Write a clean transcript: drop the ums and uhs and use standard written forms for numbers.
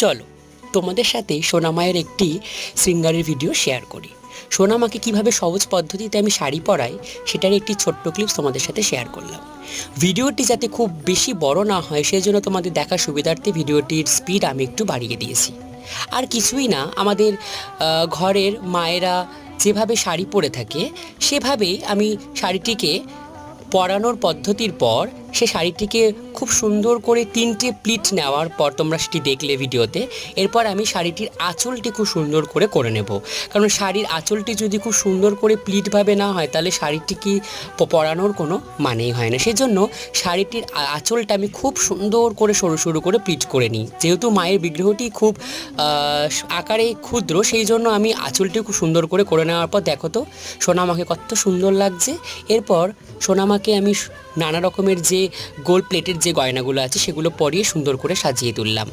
চলো তোমাদের সাথে সোনামায়ের একটি শৃঙ্গারের ভিডিও শেয়ার করি। সোনামাকে কিভাবে সহজ পদ্ধতিতে আমি শাড়ি পরাই সেটার একটি ছোট্ট ক্লিপস তোমাদের সাথে শেয়ার করলাম। ভিডিওটি যাতে খুব বেশি বড় না হয় সেই জন্য তোমাদের দেখার সুবিধার্থে ভিডিওটির স্পিড আমি একটু বাড়িয়ে দিয়েছি। আর কিছুই না, আমাদের ঘরের মায়েরা যেভাবে শাড়ি পরে থাকে সেভাবেই আমি শাড়িটিকে পরানোর পদ্ধতির পর সে শাড়িটিকে খুব সুন্দর করে 3টে প্লিট নেওয়ার পর তোমরা সেটি দেখলে ভিডিওতে। এরপর আমি শাড়িটির আঁচলটি খুব সুন্দর করে নেব, কারণ শাড়ির আঁচলটি যদি খুব সুন্দর করে প্লিটভাবে না হয় তাহলে শাড়িটি কি পরানোর কোনো মানেই হয় না। সেজন্য শাড়িটির আঁচলটা আমি খুব সুন্দর করে সরু সরু করে প্লিট করে নিই। যেহেতু মায়ের বিগ্রহটি খুব আকারে ক্ষুদ্র, সেই জন্য আমি আঁচলটি খুব সুন্দর করে নেওয়ার পর দেখো তো সোনামাকে কত সুন্দর লাগছে। এরপর সোনামাকে আমি নানা রকমের যে গোল্ড প্লেটের যে গয়নাগুলো আছে সেগুলো পরিয়ে সুন্দর করে সাজিয়ে তুললাম।